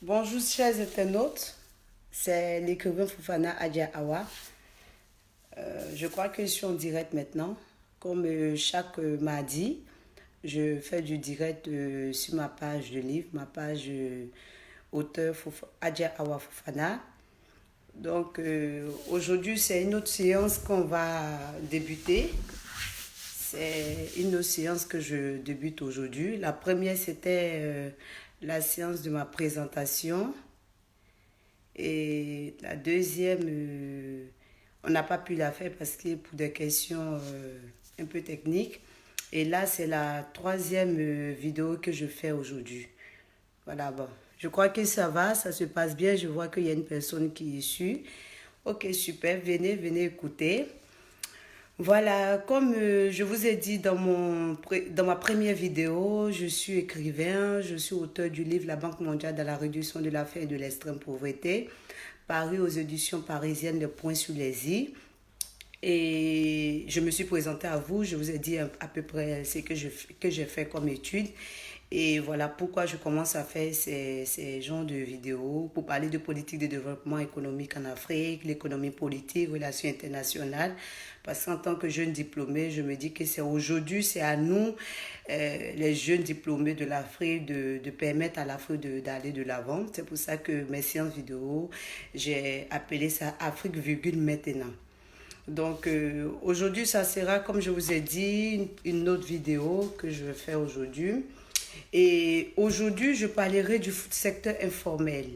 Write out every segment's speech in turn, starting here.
Bonjour chers internautes, c'est l'écrivain Fofana Adja Awa. Je crois que je suis en direct maintenant. Comme chaque mardi, je fais du direct sur ma page de livre, ma page auteur Adja Awa Fofana. Donc aujourd'hui, c'est une autre séance qu'on va débuter. C'est une autre séance que je débute aujourd'hui. La première, c'était la séance de ma présentation. Et la deuxième, on n'a pas pu la faire parce que pour des questions un peu techniques. Et là, c'est la troisième vidéo que je fais aujourd'hui. Voilà, bon. Je crois que ça va, ça se passe bien. Je vois qu'il y a une personne qui est issue. Ok, super. Venez écouter. Voilà, comme je vous ai dit dans ma première vidéo, je suis écrivain, je suis auteur du livre La Banque mondiale dans la réduction de la faim et de l'extrême pauvreté, paru aux éditions parisiennes Le Point sur les i. Et je me suis présentée à vous, je vous ai dit à peu près ce que j'ai fait comme étude. Et voilà pourquoi je commence à faire ces genres de vidéos pour parler de politique de développement économique en Afrique, l'économie politique, relations internationales. Parce qu'en tant que jeune diplômé, je me dis que c'est aujourd'hui, c'est à nous, les jeunes diplômés de l'Afrique, de permettre à l'Afrique d'aller de l'avant. C'est pour ça que mes séances vidéo, j'ai appelé ça Afrique virgule maintenant. Donc aujourd'hui, ça sera, comme je vous ai dit, une autre vidéo que je vais faire aujourd'hui. Et aujourd'hui, je parlerai du secteur informel.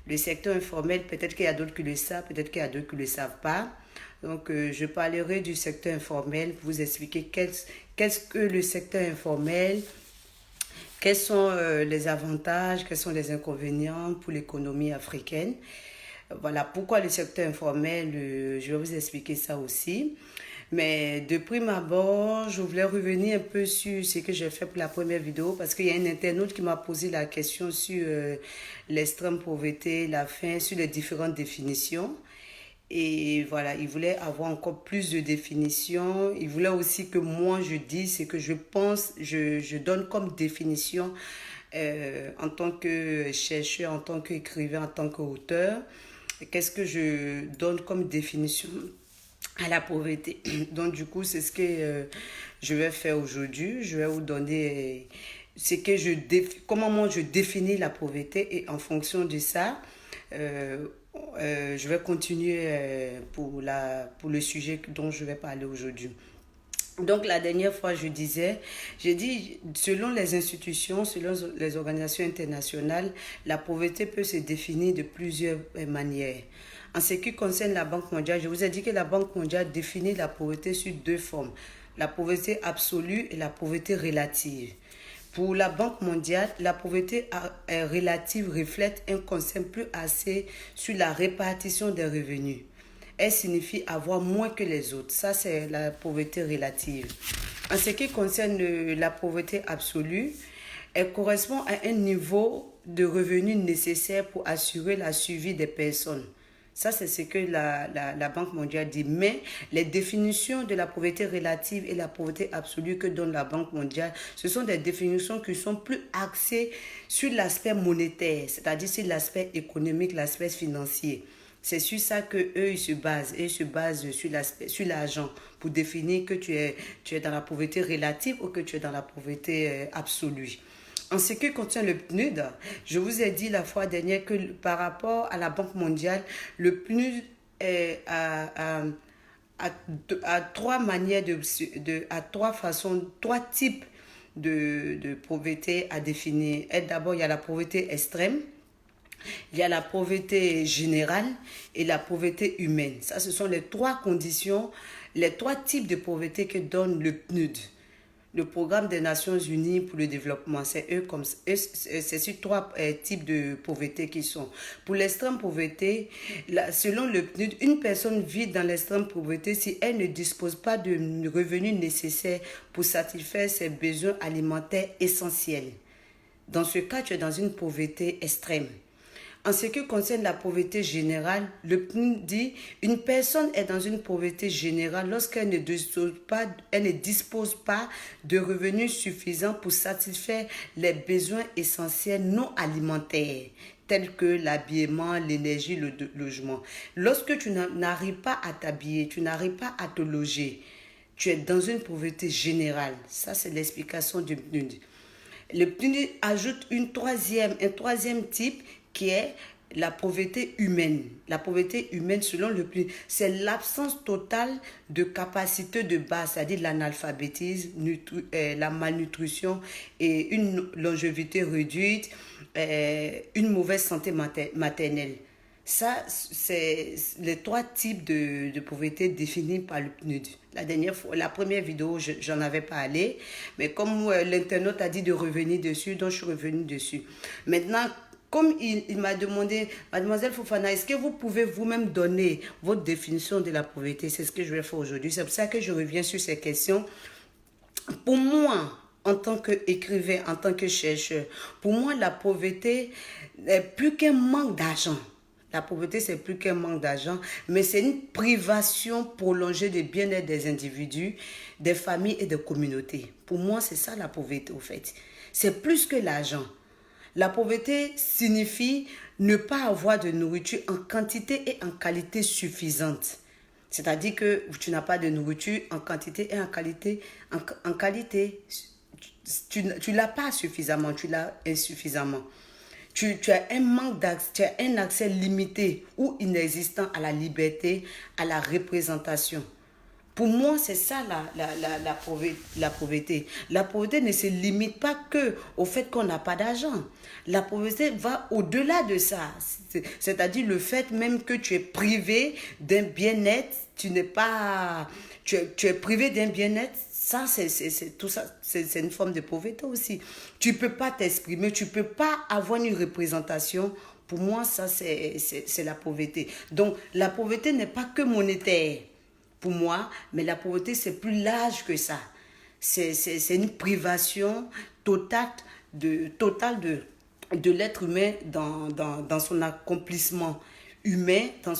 Le secteur informel, peut-être qu'il y a d'autres qui le savent, peut-être qu'il y a d'autres qui ne le savent pas. Donc, je parlerai du secteur informel pour vous expliquer qu'est-ce que le secteur informel, quels sont les avantages, quels sont les inconvénients pour l'économie africaine. Voilà pourquoi le secteur informel, je vais vous expliquer ça aussi. Mais de prime abord, je voulais revenir un peu sur ce que j'ai fait pour la première vidéo parce qu'il y a un internaute qui m'a posé la question sur l'extrême pauvreté, la faim, sur les différentes définitions. Et voilà, il voulait avoir encore plus de définitions. Il voulait aussi que moi je dise ce que je pense, je donne comme définition en tant que chercheur, en tant qu'écrivain, en tant qu'auteur. Qu'est-ce que je donne comme définition à la pauvreté. Donc du coup, c'est ce que je vais faire aujourd'hui. Je vais vous donner ce que comment moi je définis la pauvreté et en fonction de ça, euh, je vais continuer pour le sujet dont je vais parler aujourd'hui. Donc la dernière fois, j'ai dit, selon les institutions, selon les organisations internationales, la pauvreté peut se définir de plusieurs manières. En ce qui concerne la Banque mondiale, je vous ai dit que la Banque mondiale définit la pauvreté sur deux formes, la pauvreté absolue et la pauvreté relative. Pour la Banque mondiale, la pauvreté relative reflète un concept plus axé sur la répartition des revenus. Elle signifie avoir moins que les autres. Ça, c'est la pauvreté relative. En ce qui concerne la pauvreté absolue, elle correspond à un niveau de revenu nécessaire pour assurer la survie des personnes. Ça, c'est ce que la Banque mondiale dit. Mais les définitions de la pauvreté relative et la pauvreté absolue que donne la Banque mondiale, ce sont des définitions qui sont plus axées sur l'aspect monétaire, c'est-à-dire sur l'aspect économique, l'aspect financier. C'est sur ça qu'eux, ils se basent. Et ils se basent sur l'argent pour définir que tu es dans la pauvreté relative ou que tu es dans la pauvreté absolue. En ce qui concerne le PNUD, je vous ai dit la fois dernière que par rapport à la Banque mondiale, le PNUD est à trois manières, à trois façons, trois types de pauvreté à définir. D'abord, il y a la pauvreté extrême, il y a la pauvreté générale et la pauvreté humaine. Ça, ce sont les trois conditions, les trois types de pauvreté que donne le PNUD. Le programme des Nations Unies pour le développement, c'est sur trois types de pauvreté qui sont. Pour l'extrême pauvreté, selon le PNUD, une personne vit dans l'extrême pauvreté si elle ne dispose pas de revenus nécessaires pour satisfaire ses besoins alimentaires essentiels. Dans ce cas, tu es dans une pauvreté extrême. En ce qui concerne la pauvreté générale, le PNUD dit une personne est dans une pauvreté générale lorsqu'elle ne dispose pas de revenus suffisants pour satisfaire les besoins essentiels non alimentaires, tels que l'habillement, l'énergie, le logement. Lorsque tu n'arrives pas à t'habiller, tu n'arrives pas à te loger, tu es dans une pauvreté générale. Ça, c'est l'explication du PNUD. Le PNUD ajoute un troisième type qui est la pauvreté humaine. La pauvreté humaine, selon le PNUD, c'est l'absence totale de capacité de base, c'est-à-dire l'analphabétisme, la malnutrition et une longévité réduite, une mauvaise santé maternelle. Ça, c'est les trois types de pauvreté définis par le PNUD. La première vidéo, j'en avais parlé, mais comme l'internaute a dit de revenir dessus, donc je suis revenue dessus. Maintenant, comme il m'a demandé, Mademoiselle Fofana, est-ce que vous pouvez vous-même donner votre définition de la pauvreté? C'est ce que je vais faire aujourd'hui. C'est pour ça que je reviens sur ces questions. Pour moi, en tant qu'écrivain, en tant que chercheur, pour moi, la pauvreté n'est plus qu'un manque d'argent. La pauvreté, c'est plus qu'un manque d'argent, mais c'est une privation prolongée du bien-être des individus, des familles et des communautés. Pour moi, c'est ça la pauvreté, au fait. C'est plus que l'argent. La pauvreté signifie ne pas avoir de nourriture en quantité et en qualité suffisante. C'est-à-dire que tu n'as pas de nourriture en quantité et en qualité. En qualité, tu l'as pas suffisamment, tu l'as insuffisamment. Tu as un manque d'accès, tu as un accès limité ou inexistant à la liberté, à la représentation. Pour moi, c'est ça la pauvreté. La pauvreté ne se limite pas que au fait qu'on n'a pas d'argent. La pauvreté va au-delà de ça. C'est-à-dire le fait même que tu es privé d'un bien-être, tu es privé d'un bien-être. Ça, c'est tout ça, c'est une forme de pauvreté aussi. Tu ne peux pas t'exprimer, tu ne peux pas avoir une représentation. Pour moi, ça, c'est la pauvreté. Donc, la pauvreté n'est pas que monétaire pour moi, mais la pauvreté, c'est plus large que ça. C'est une privation totale de l'être humain dans son accomplissement humain, dans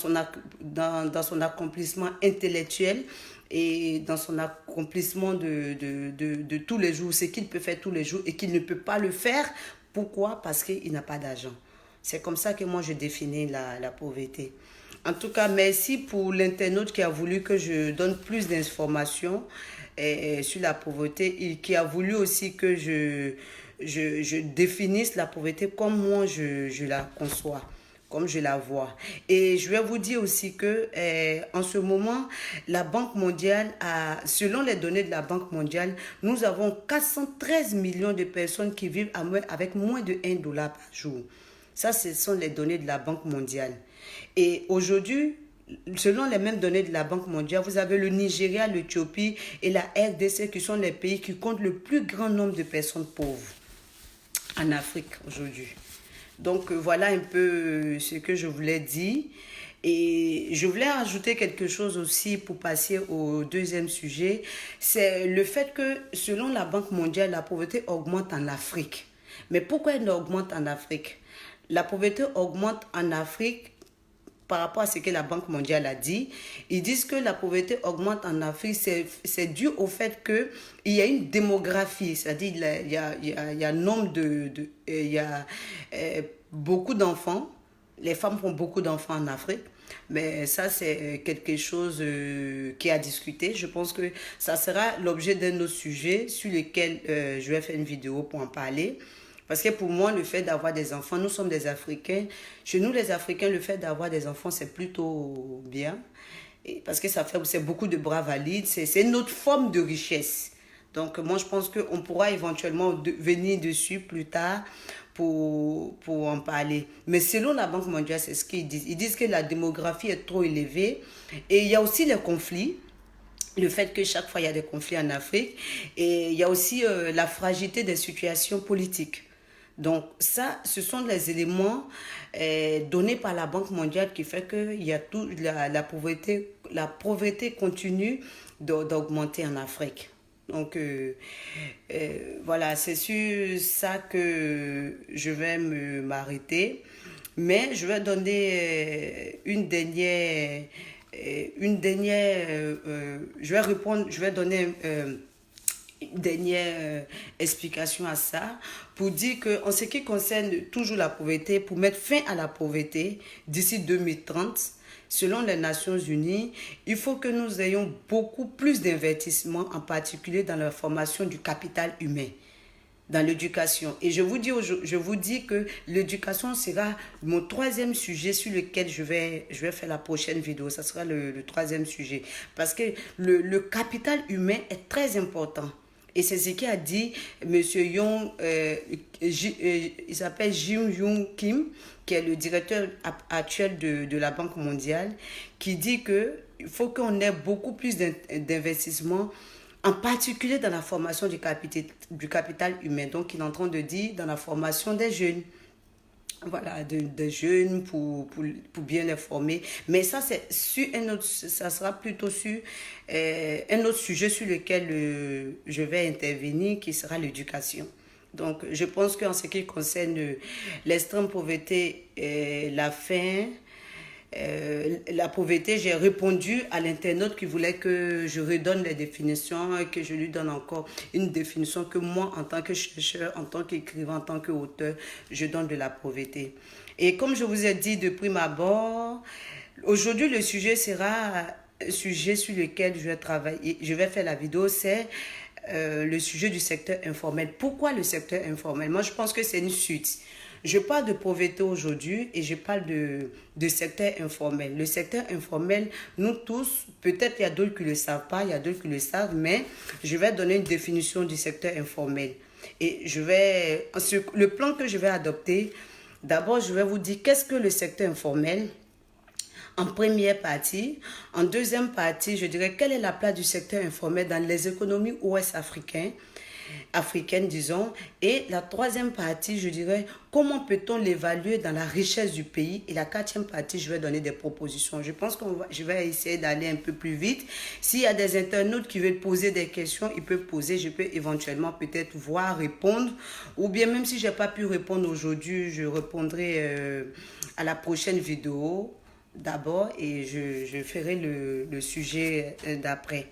son accomplissement intellectuel et dans son accomplissement de tous les jours, ce qu'il peut faire tous les jours et qu'il ne peut pas le faire. Pourquoi? Parce qu'il n'a pas d'argent. C'est comme ça que moi je définis la pauvreté. En tout cas, merci pour l'internaute qui a voulu que je donne plus d'informations sur la pauvreté et qui a voulu aussi que je définisse la pauvreté comme moi je la conçois, comme je la vois. Et je vais vous dire aussi que en ce moment, la Banque mondiale selon les données de la Banque mondiale, nous avons 413 millions de personnes qui vivent avec moins de $1 par jour. Ça, ce sont les données de la Banque mondiale. Et aujourd'hui, selon les mêmes données de la Banque mondiale, vous avez le Nigeria, l'Éthiopie et la RDC qui sont les pays qui comptent le plus grand nombre de personnes pauvres en Afrique aujourd'hui. Donc voilà un peu ce que je voulais dire. Et je voulais ajouter quelque chose aussi pour passer au deuxième sujet. C'est le fait que selon la Banque mondiale, la pauvreté augmente en Afrique. Mais pourquoi elle augmente en Afrique? La pauvreté augmente en Afrique par rapport à ce que la Banque mondiale a dit. Ils disent que la pauvreté augmente en Afrique, c'est dû au fait qu'il y a une démographie, c'est-à-dire il y a nombre il y a beaucoup d'enfants. Les femmes font beaucoup d'enfants en Afrique, mais ça c'est quelque chose qui est à discuter. Je pense que ça sera l'objet d'un autre sujet sur lequel je vais faire une vidéo pour en parler. Parce que pour moi, le fait d'avoir des enfants, nous sommes des Africains. Chez nous, les Africains, le fait d'avoir des enfants, c'est plutôt bien. Parce que c'est beaucoup de bras valides. C'est une autre forme de richesse. Donc, moi, je pense qu'on pourra éventuellement venir dessus plus tard pour en parler. Mais selon la Banque mondiale, c'est ce qu'ils disent. Ils disent que la démographie est trop élevée. Et il y a aussi les conflits. Le fait que chaque fois, il y a des conflits en Afrique. Et il y a aussi la fragilité des situations politiques. Donc ça, ce sont les éléments donnés par la Banque mondiale qui fait qu'il y a la pauvreté continue d'augmenter en Afrique. Donc voilà, c'est sur ça que je vais m'arrêter. Mais je vais donner je vais donner une dernière explication à ça pour dire que en ce qui concerne toujours la pauvreté, pour mettre fin à la pauvreté d'ici 2030, selon les Nations Unies, il faut que nous ayons beaucoup plus d'investissement, en particulier dans la formation du capital humain, dans l'éducation. Et je vous dis que l'éducation sera mon troisième sujet sur lequel je vais faire la prochaine vidéo. Ça sera le troisième sujet. Parce que le capital humain est très important. Et c'est ce qu'a dit M. Yong, il s'appelle Jim Young Kim, qui est le directeur actuel de la Banque mondiale, qui dit qu'il faut qu'on ait beaucoup plus d'investissement, en particulier dans la formation du capital humain. Donc, il est en train de dire dans la formation des jeunes. Voilà, des jeunes pour bien les former. Mais ça, c'est sur ça sera plutôt sur un autre sujet sur lequel je vais intervenir, qui sera l'éducation. Donc, je pense qu'en ce qui concerne l'extrême pauvreté, la faim, la pauvreté, j'ai répondu à l'internaute qui voulait que je redonne les définitions et que je lui donne encore une définition que moi, en tant que chercheur, en tant qu'écrivain, en tant qu'auteur, je donne de la pauvreté. Et comme je vous ai dit de prime abord, aujourd'hui, le sujet sera un sujet sur lequel je vais travailler, je vais faire la vidéo, c'est le sujet du secteur informel. Pourquoi le secteur informel? Moi, je pense que c'est une suite. Je parle de pauvreté aujourd'hui et je parle de secteur informel. Le secteur informel, nous tous, peut-être il y a d'autres qui ne le savent pas, il y a d'autres qui le savent, mais je vais donner une définition du secteur informel. Et le plan que je vais adopter, d'abord je vais vous dire qu'est-ce que le secteur informel en première partie. En deuxième partie, je dirais quelle est la place du secteur informel dans les économies ouest africaine, disons. Et la troisième partie, je dirais, comment peut-on l'évaluer dans la richesse du pays. Et la quatrième partie, je vais donner des propositions. Je pense que je vais essayer d'aller un peu plus vite. S'il y a des internautes qui veulent poser des questions, ils peuvent poser. Je peux éventuellement peut-être voir, répondre. Ou bien même si je n'ai pas pu répondre aujourd'hui, je répondrai à la prochaine vidéo d'abord et je ferai le sujet d'après.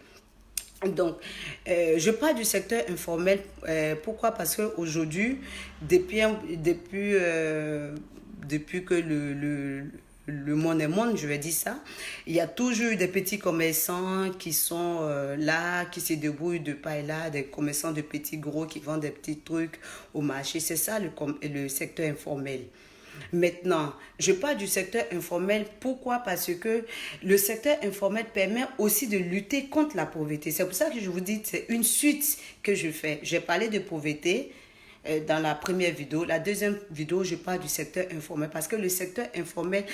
Donc, je parle du secteur informel. Pourquoi? Parce qu'aujourd'hui, depuis que le monde est monde, je vais dire ça, il y a toujours eu des petits commerçants qui sont là, qui se débrouillent de pas et là, des commerçants de petits gros qui vendent des petits trucs au marché. C'est ça le secteur informel. Maintenant, je parle du secteur informel. Pourquoi? Parce que le secteur informel permet aussi de lutter contre la pauvreté. C'est pour ça que je vous dis que c'est une suite que je fais. J'ai parlé de pauvreté dans la première vidéo. La deuxième vidéo, je parle du secteur informel parce que le secteur informel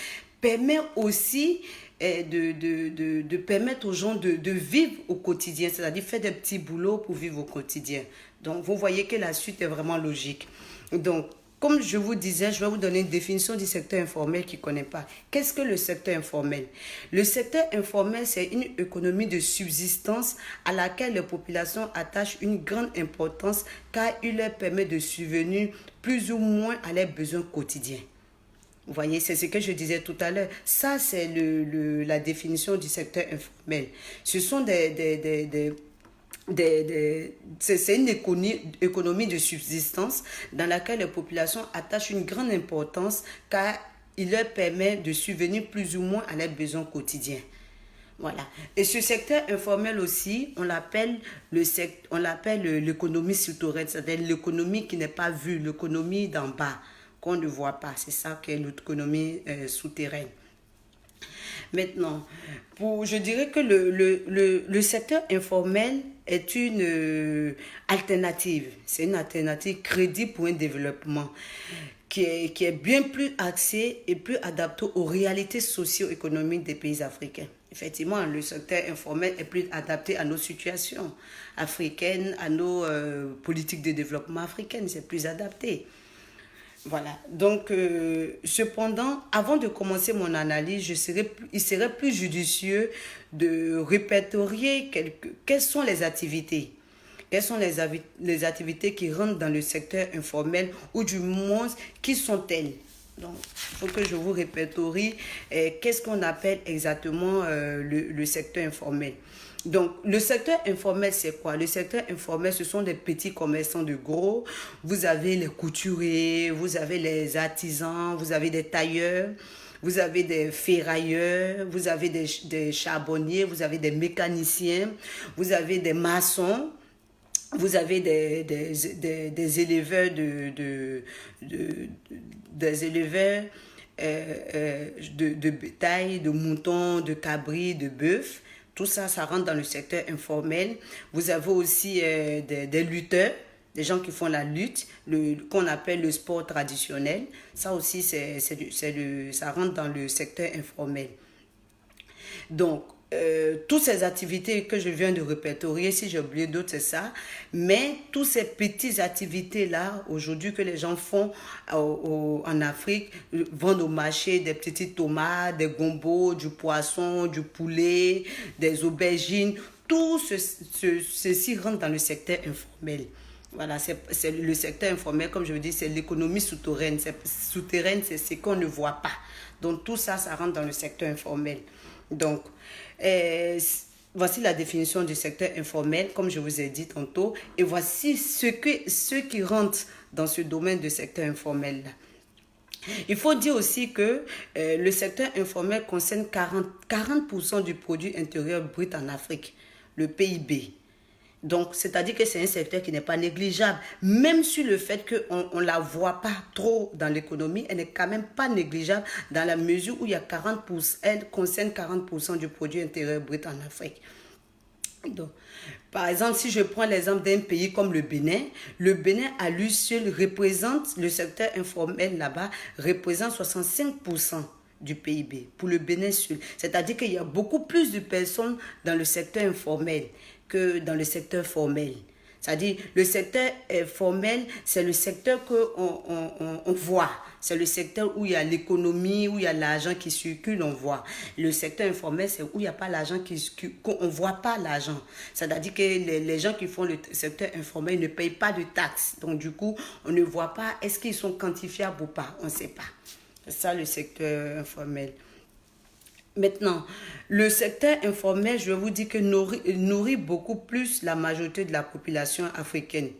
permet aussi de permettre aux gens de vivre au quotidien, c'est-à-dire faire des petits boulots pour vivre au quotidien. Donc, vous voyez que la suite est vraiment logique. Donc, comme je vous disais, je vais vous donner une définition du secteur informel qui ne connaît pas. Qu'est-ce que le secteur informel? Le secteur informel, c'est une économie de subsistance à laquelle les populations attachent une grande importance car il leur permet de subvenir plus ou moins à leurs besoins quotidiens. Vous voyez, c'est ce que je disais tout à l'heure. Ça, c'est la définition du secteur informel. Ce sont c'est une économie de subsistance dans laquelle les populations attachent une grande importance car il leur permet de subvenir plus ou moins à leurs besoins quotidiens. Voilà. Et ce secteur informel aussi, on l'appelle l'économie souterraine, c'est-à-dire l'économie qui n'est pas vue, l'économie d'en bas, qu'on ne voit pas. C'est ça qu'est l'économie souterraine. Maintenant, je dirais que le secteur informel est une alternative. C'est une alternative crédible pour un développement qui est bien plus axé et plus adapté aux réalités socio-économiques des pays africains. Effectivement, le secteur informel est plus adapté à nos situations africaines, à nos politiques de développement africaines. C'est plus adapté. Voilà, donc cependant, avant de commencer mon analyse, il serait plus judicieux de répertorier quelles sont les activités. Quelles sont les activités qui rentrent dans le secteur informel ou du moins, qui sont-elles? Donc, il faut que je vous répertorie qu'est-ce qu'on appelle exactement le secteur informel. Donc, le secteur informel, c'est quoi? Le secteur informel, ce sont des petits commerçants de gros. Vous avez les couturiers, vous avez les artisans, vous avez des tailleurs, vous avez des ferrailleurs, vous avez des charbonniers, vous avez des mécaniciens, vous avez des maçons. Vous avez des éleveurs des éleveurs de bétail, de moutons, de cabris, de bœufs. Tout ça, ça rentre dans le secteur informel. Vous avez aussi des lutteurs, des gens qui font la lutte, qu'on appelle le sport traditionnel. Ça aussi, ça rentre dans le secteur informel. Donc, toutes ces activités que je viens de répertorier, si j'ai oublié d'autres, c'est ça. Mais toutes ces petites activités-là, aujourd'hui, que les gens font en Afrique, vendent au marché des petites tomates, des gombos, du poisson, du poulet, des aubergines, tout ceci rentre dans le secteur informel. Voilà, c'est le secteur informel, comme je vous dis, c'est l'économie souterraine. Souterraine, c'est ce qu'on ne voit pas. Donc, tout ça, ça rentre dans le secteur informel. Donc, voici la définition du secteur informel, comme je vous ai dit tantôt, et voici ceux qui rentrent dans ce domaine du secteur informel-là. Il faut dire aussi que le secteur informel concerne 40% du produit intérieur brut en Afrique, le PIB. Donc, c'est-à-dire que c'est un secteur qui n'est pas négligeable. Même sur le fait qu'on ne la voit pas trop dans l'économie, elle n'est quand même pas négligeable dans la mesure où il y a 40%, elle concerne 40% du produit intérieur brut en Afrique. Donc, par exemple, si je prends l'exemple d'un pays comme le Bénin à lui seul représente, le secteur informel là-bas, représente 65% du PIB pour le Bénin seul. C'est-à-dire qu'il y a beaucoup plus de personnes dans le secteur informel que dans le secteur formel. C'est-à-dire, le secteur formel, c'est le secteur qu'on voit. C'est le secteur où il y a l'économie, où il y a l'argent qui circule, on voit. Le secteur informel, c'est où il n'y a pas l'argent, qu'on ne voit pas l'argent. C'est-à-dire que les gens qui font le secteur informel ne payent pas de taxes. Donc, du coup, on ne voit pas est-ce qu'ils sont quantifiables ou pas. On ne sait pas. C'est ça le secteur informel. Maintenant, le secteur informel, je vais vous dire que nourrit beaucoup plus la majorité de la population africaine.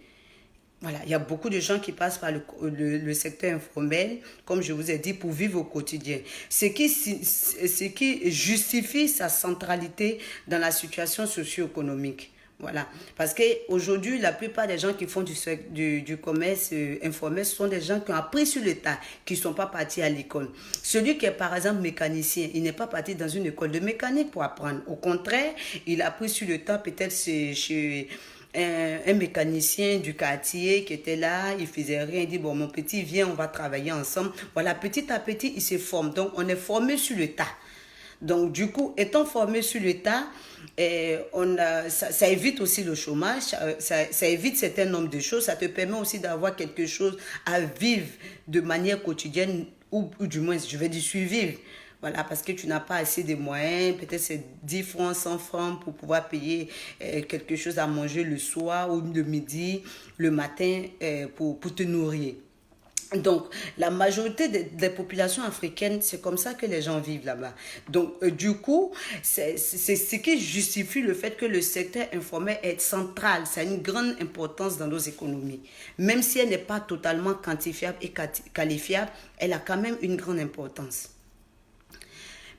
Voilà, il y a beaucoup de gens qui passent par le secteur informel, comme je vous ai dit, pour vivre au quotidien. Ce qui justifie sa centralité dans la situation socio-économique. Voilà, parce qu'aujourd'hui, la plupart des gens qui font du commerce informel sont des gens qui ont appris sur le tas, qui ne sont pas partis à l'école. Celui qui est par exemple mécanicien, il n'est pas parti dans une école de mécanique pour apprendre. Au contraire, il a appris sur le tas peut-être chez un mécanicien du quartier qui était là, il faisait rien, il dit bon mon petit viens, on va travailler ensemble. Voilà, petit à petit, il se forme. Donc on est formé sur le tas. Donc, du coup, étant formé sur le tas, ça évite aussi le chômage, ça évite certain nombre de choses, ça te permet aussi d'avoir quelque chose à vivre de manière quotidienne, ou du moins, je vais dire survivre. Voilà, parce que tu n'as pas assez de moyens, peut-être c'est 10 francs, 100 francs pour pouvoir payer quelque chose à manger le soir ou le midi, le matin, pour te nourrir. Donc, la majorité des populations africaines, c'est comme ça que les gens vivent là-bas. Donc, du coup, c'est ce qui justifie le fait que le secteur informel est central. Ça a une grande importance dans nos économies. Même si elle n'est pas totalement quantifiable et qualifiable, elle a quand même une grande importance.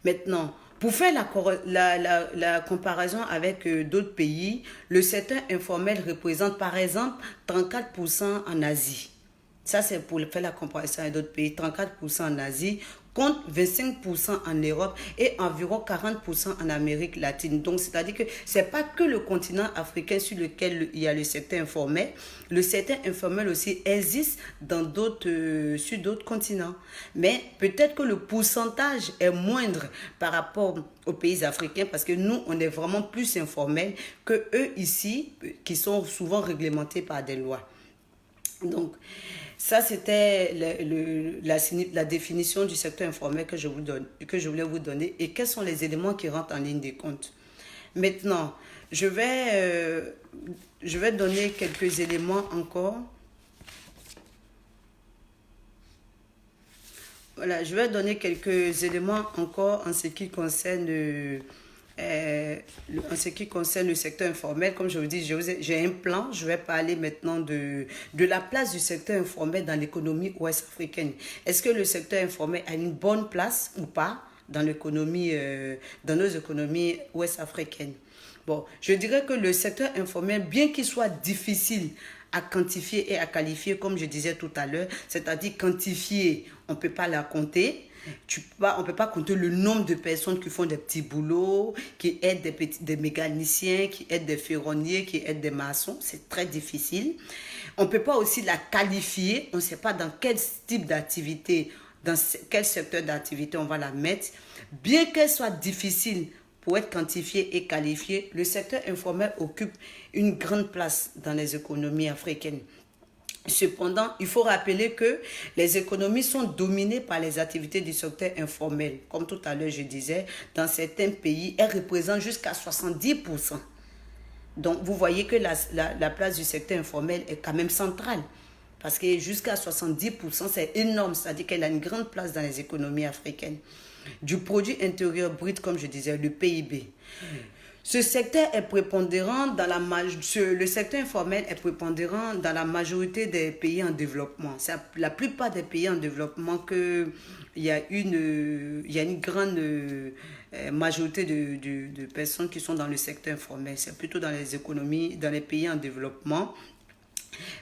Maintenant, pour faire la comparaison avec d'autres pays, le secteur informel représente par exemple 34% en Asie. Ça, c'est pour faire la comparaison avec d'autres pays. 34% en Asie, contre 25% en Europe et environ 40% en Amérique latine. Donc, c'est-à-dire que ce n'est pas que le continent africain sur lequel il y a le secteur informel. Le secteur informel aussi existe sur d'autres continents. Mais peut-être que le pourcentage est moindre par rapport aux pays africains parce que nous, on est vraiment plus informels que eux ici, qui sont souvent réglementés par des lois. Donc, ça, c'était la définition du secteur informel que je voulais vous donner et quels sont les éléments qui rentrent en ligne de compte. Maintenant, je vais donner quelques éléments encore. Voilà, je vais donner quelques éléments encore en ce qui concerne En ce qui concerne le secteur informel, comme je vous dis, j'ai un plan. Je vais parler maintenant de la place du secteur informel dans l'économie ouest africaine. Est-ce que le secteur informel a une bonne place ou pas dans l'économie, dans nos économies ouest africaines? Bon, je dirais que le secteur informel, bien qu'il soit difficile à quantifier et à qualifier, comme je disais tout à l'heure, c'est-à-dire quantifier, on ne peut pas la compter. On ne peut pas compter le nombre de personnes qui font des petits boulots, qui aident des mécaniciens, qui aident des ferronniers, qui aident des maçons. C'est très difficile. On ne peut pas aussi la qualifier. On ne sait pas dans quel type d'activité, dans quel secteur d'activité on va la mettre. Bien qu'elle soit difficile pour être quantifiée et qualifiée, le secteur informel occupe une grande place dans les économies africaines. Cependant, il faut rappeler que les économies sont dominées par les activités du secteur informel. Comme tout à l'heure, je disais, dans certains pays, elles représentent jusqu'à 70%. Donc, vous voyez que la place du secteur informel est quand même centrale. Parce que jusqu'à 70%, c'est énorme. C'est-à-dire qu'elle a une grande place dans les économies africaines. Du produit intérieur brut, comme je disais, le PIB. Ce secteur est prépondérant dans le secteur informel est prépondérant dans la majorité des pays en développement. C'est la plupart des pays en développement il y a une grande majorité de personnes qui sont dans le secteur informel. C'est plutôt dans les économies, dans les pays en développement.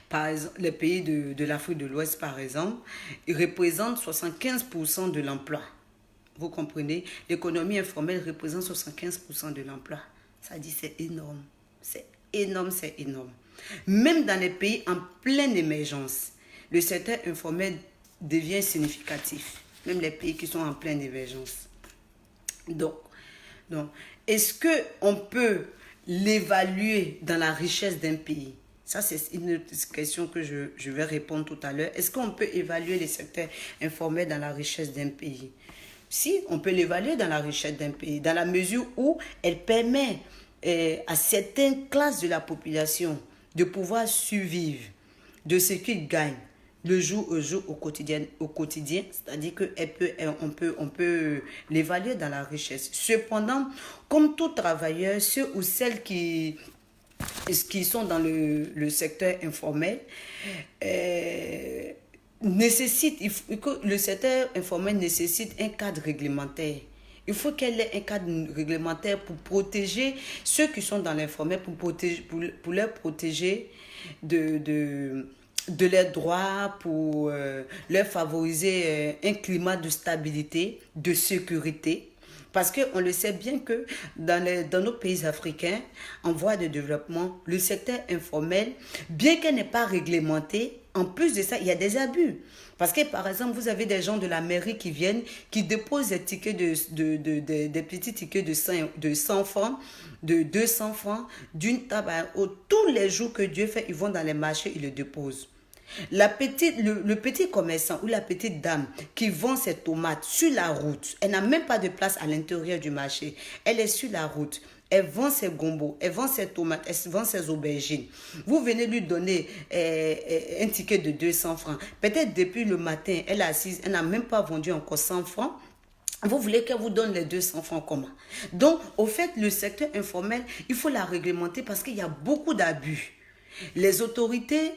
Par exemple, les pays de l'Afrique de l'Ouest, par exemple, ils représentent 75% de l'emploi. Vous comprenez? L'économie informelle représente 75% de l'emploi. Ça dit c'est énorme. C'est énorme, c'est énorme. Même dans les pays en pleine émergence, le secteur informel devient significatif. Même les pays qui sont en pleine émergence. Donc est-ce qu'on peut l'évaluer dans la richesse d'un pays? Ça, c'est une question que je vais répondre tout à l'heure. Est-ce qu'on peut évaluer les secteurs informels dans la richesse d'un pays? Si, on peut l'évaluer dans la richesse d'un pays, dans la mesure où elle permet à certaines classes de la population de pouvoir survivre de ce qu'ils gagnent le jour au jour, au quotidien, c'est-à-dire qu'on peut l'évaluer dans la richesse. Cependant, comme tout travailleur, ceux ou celles qui sont dans le secteur informel, le secteur informel nécessite un cadre réglementaire. Il faut qu'elle ait un cadre réglementaire pour protéger ceux qui sont dans l'informel, pour leur protéger de leurs droits, pour leur favoriser un climat de stabilité, de sécurité. Parce qu'on le sait bien que dans nos pays africains, en voie de développement, le secteur informel, bien qu'elle n'est pas réglementé, en plus de ça, il y a des abus. Parce que, par exemple, vous avez des gens de la mairie qui viennent, qui déposent des tickets des petits tickets de 100 francs, de 200 francs, d'une table à l'autre. Tous les jours que Dieu fait, ils vont dans les marchés, ils le déposent. Le petit commerçant ou la petite dame qui vend ses tomates sur la route, elle n'a même pas de place à l'intérieur du marché. Elle est sur la route. Elle vend ses gombos, elle vend ses tomates, elle vend ses aubergines. Vous venez lui donner un ticket de 200 francs. Peut-être depuis le matin, elle est assise, elle n'a même pas vendu encore 100 francs. Vous voulez qu'elle vous donne les 200 francs comment? Donc, au fait, le secteur informel, il faut la réglementer parce qu'il y a beaucoup d'abus. Les autorités...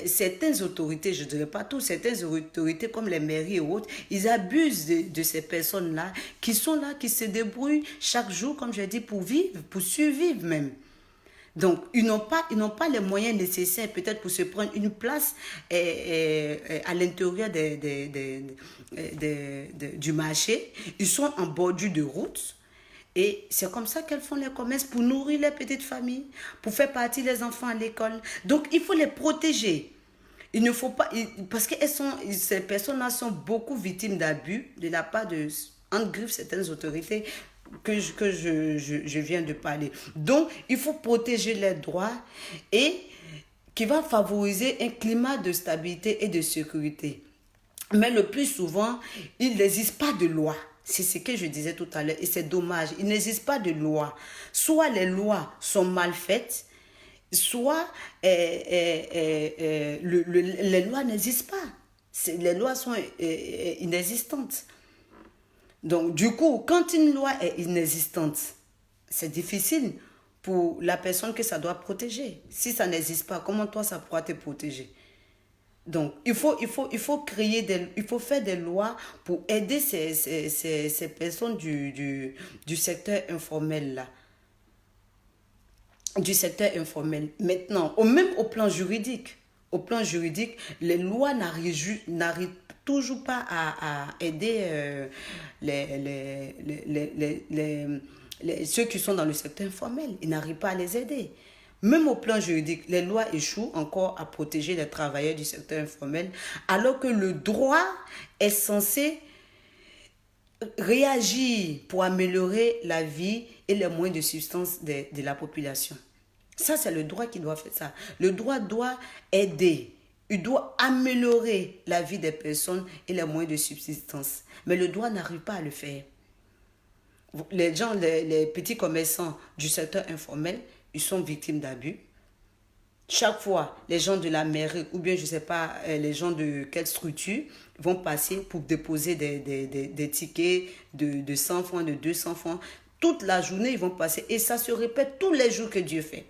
certaines autorités, je ne dirais pas toutes, certaines autorités comme les mairies et autres, ils abusent de ces personnes-là qui sont là, qui se débrouillent chaque jour, comme je dis, pour vivre, pour survivre même. Donc, ils n'ont pas les moyens nécessaires peut-être pour se prendre une place à l'intérieur du marché. Ils sont en bordure de route. Et c'est comme ça qu'elles font les commerces pour nourrir les petites familles, pour faire partir les enfants à l'école. Donc, il faut les protéger. Il ne faut pas... Parce que ces personnes-là sont beaucoup victimes d'abus de la part de, entre griffes, certaines autorités que je viens de parler. Donc, il faut protéger les droits et qui va favoriser un climat de stabilité et de sécurité. Mais le plus souvent, il n'existe pas de loi. C'est ce que je disais tout à l'heure et c'est dommage. Il n'existe pas de loi. Soit les lois sont mal faites, soit les lois n'existent pas. Les lois sont inexistantes. Donc, du coup, quand une loi est inexistante, C'est difficile pour la personne que ça doit protéger. Si ça n'existe pas, comment toi, ça pourra te protéger? Donc, il faut faire des lois pour aider ces personnes du secteur informel là, du secteur informel. Maintenant, même au plan juridique, les lois n'arrivent toujours pas à aider ceux qui sont dans le secteur informel. Ils n'arrivent pas à les aider. Même au plan juridique, les lois échouent encore à protéger les travailleurs du secteur informel, alors que le droit est censé réagir pour améliorer la vie et les moyens de subsistance de la population. Ça, c'est le droit qui doit faire ça. Le droit doit aider. Il doit améliorer la vie des personnes et les moyens de subsistance. Mais le droit n'arrive pas à le faire. Les gens, les petits commerçants du secteur informel, ils sont victimes d'abus. Chaque fois, les gens de la mairie ou bien, je ne sais pas, les gens de quelle structure vont passer pour déposer des tickets de 100 francs, de 200 francs. Toute la journée, ils vont passer et ça se répète tous les jours que Dieu fait.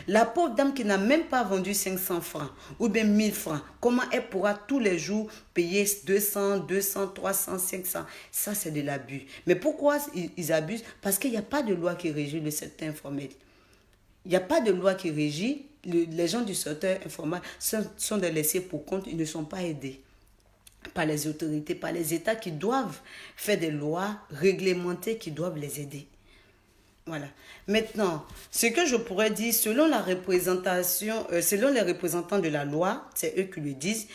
La pauvre dame qui n'a même pas vendu 500 francs ou bien 1000 francs, comment elle pourra tous les jours payer 200, 300, 500? Ça, c'est de l'abus. Mais pourquoi ils abusent? Parce qu'il n'y a pas de loi qui régit le secteur informel. Il n'y a pas de loi qui régit. Les gens du secteur informel sont des laissés pour compte. Ils ne sont pas aidés par les autorités, par les États qui doivent faire des lois réglementées qui doivent les aider. Voilà. Maintenant, ce que je pourrais dire, selon la représentation, selon les représentants de la loi, c'est eux qui le disent,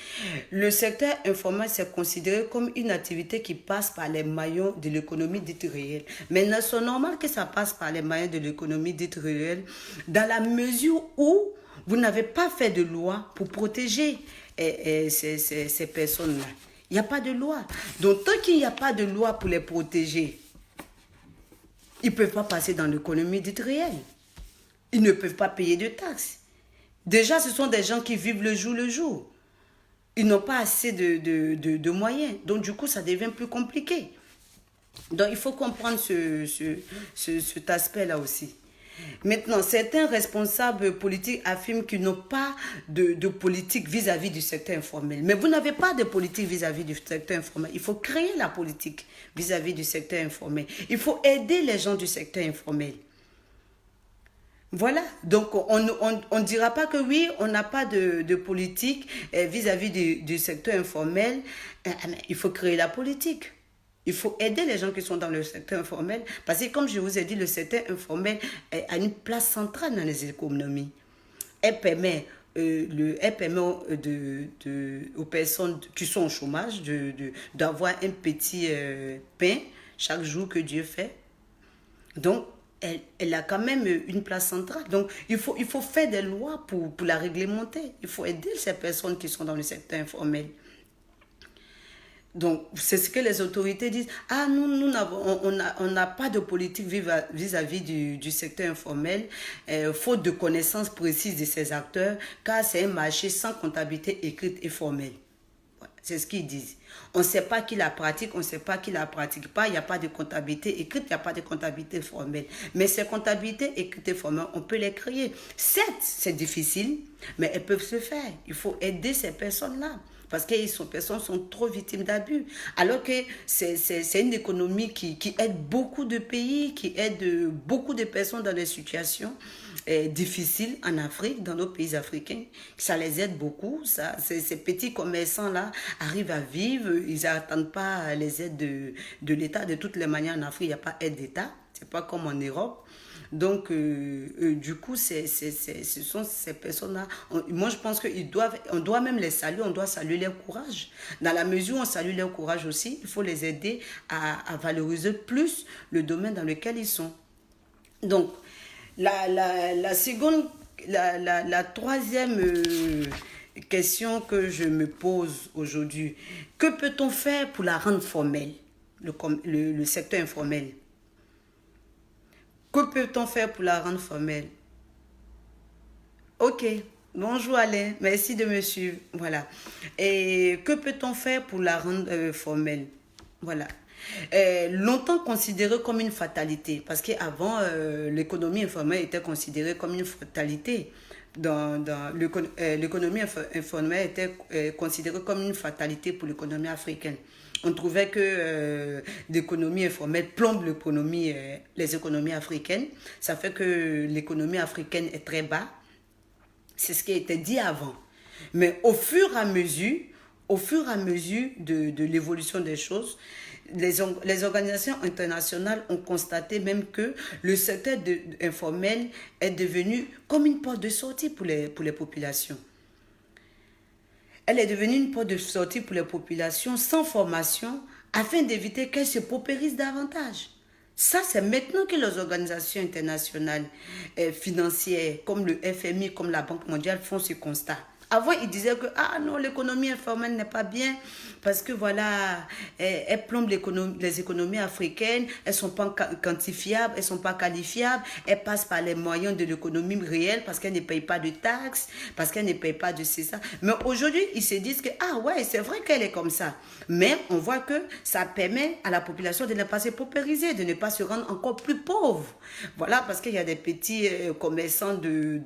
le secteur informel c'est considéré comme une activité qui passe par les maillons de l'économie dite réelle. Maintenant, c'est normal que ça passe par les maillons de l'économie dite réelle, dans la mesure où vous n'avez pas fait de loi pour protéger ces personnes-là. Il n'y a pas de loi. Donc, tant qu'il n'y a pas de loi pour les protéger, ils ne peuvent pas passer dans l'économie dite réelle. Ils ne peuvent pas payer de taxes. Déjà, ce sont des gens qui vivent le jour. Ils n'ont pas assez de moyens. Donc, du coup, ça devient plus compliqué. Donc, il faut comprendre cet aspect-là aussi. Maintenant, certains responsables politiques affirment qu'ils n'ont pas de politique vis-à-vis du secteur informel. Mais vous n'avez pas de politique vis-à-vis du secteur informel. Il faut créer la politique vis-à-vis du secteur informel. Il faut aider les gens du secteur informel. Voilà, donc on ne dira pas que oui, on n'a pas de politique vis-à-vis du secteur informel. Il faut créer la politique. Il faut aider les gens qui sont dans le secteur informel parce que, comme je vous ai dit, le secteur informel a une place centrale dans les économies. Elle permet, aux personnes qui sont au chômage d'avoir un petit pain chaque jour que Dieu fait. Donc, elle a quand même une place centrale. Donc, il faut faire des lois pour la réglementer. Il faut aider ces personnes qui sont dans le secteur informel. Donc, c'est ce que les autorités disent. Ah, on n'a pas de politique vis-à-vis du secteur informel, faute de connaissances précises de ces acteurs, car c'est un marché sans comptabilité écrite et formelle. C'est ce qu'ils disent. On ne sait pas qui la pratique, on ne sait pas qui la pratique pas. Il n'y a pas de comptabilité écrite, il n'y a pas de comptabilité formelle. Mais ces comptabilités écrites et formelles, on peut les créer. Certes, c'est difficile, mais elles peuvent se faire. Il faut aider ces personnes-là. Parce que ces personnes sont trop victimes d'abus. Alors que c'est une économie qui aide beaucoup de pays, qui aide beaucoup de personnes dans des situations difficiles en Afrique, dans nos pays africains. Ça les aide beaucoup. Ces petits commerçants-là arrivent à vivre. Ils n'attendent pas les aides de l'État. De toutes les manières, en Afrique, il n'y a pas d'aide d'État. Ce n'est pas comme en Europe. Donc, du coup, ce sont ces personnes-là. Moi, je pense on doit même les saluer, on doit saluer leur courage. Dans la mesure où on salue leur courage aussi, il faut les aider à valoriser plus le domaine dans lequel ils sont. Donc, la troisième question que je me pose aujourd'hui, que peut-on faire pour la rendre formelle, le secteur informel? Que peut-on faire pour la rendre formelle? Ok, bonjour Alain, merci de me suivre. Voilà. Et que peut-on faire pour la rendre formelle? Voilà. Longtemps considéré comme une fatalité, parce qu'avant, l'économie informelle était considérée comme une fatalité. L'économie informelle était considérée comme une fatalité pour l'économie africaine. On trouvait que l'économie informelle plombe les économies africaines. Ça fait que l'économie africaine est très bas. C'est ce qui a été dit avant. Mais au fur et à mesure de l'évolution des choses, les organisations internationales ont constaté même que le secteur informel est devenu comme une porte de sortie pour les populations. Elle est devenue une porte de sortie pour les populations sans formation afin d'éviter qu'elles se paupérisent davantage. Ça, c'est maintenant que les organisations internationales financières comme le FMI, comme la Banque mondiale font ce constat. Avant, ils disaient que ah non, l'économie informelle n'est pas bien parce que voilà, elle plombe les économies africaines, elles ne sont pas quantifiables, elles ne sont pas qualifiables, elles passent par les moyens de l'économie réelle parce qu'elles ne payent pas de taxes, parce qu'elles ne payent pas de ça. Mais aujourd'hui, ils se disent que ah ouais, c'est vrai qu'elle est comme ça. Mais on voit que ça permet à la population de ne pas se paupériser, de ne pas se rendre encore plus pauvre. Voilà, parce qu'il y a des petits commerçants de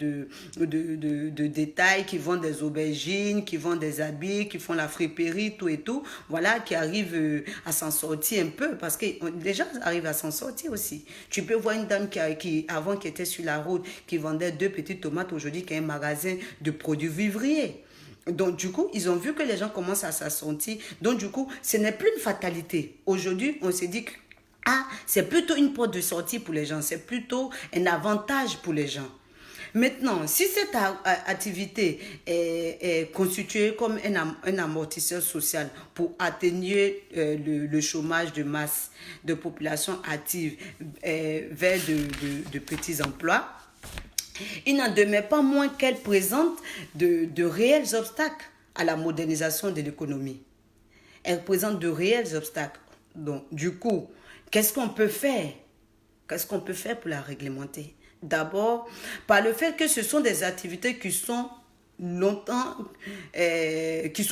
détail qui vendent des aubergines, qui vendent des habits, qui font la friperie, tout et tout, voilà, qui arrivent à s'en sortir un peu, parce que les gens arrivent à s'en sortir aussi. Tu peux voir une dame avant qui était sur la route, qui vendait 2 petites tomates, aujourd'hui qui a un magasin de produits vivriers. Donc, du coup, ils ont vu que les gens commencent à s'en sortir. Donc, du coup, ce n'est plus une fatalité. Aujourd'hui, on s'est dit que c'est plutôt une porte de sortie pour les gens, c'est plutôt un avantage pour les gens. Maintenant, si cette activité est constituée comme un amortisseur social pour atténuer le chômage de masse de population active vers de petits emplois, il n'en demeure pas moins qu'elle présente de réels obstacles à la modernisation de l'économie. Elle présente de réels obstacles. Donc, du coup, qu'est-ce qu'on peut faire? Qu'est-ce qu'on peut faire pour la réglementer? D'abord, par le fait que ce sont des activités qui sont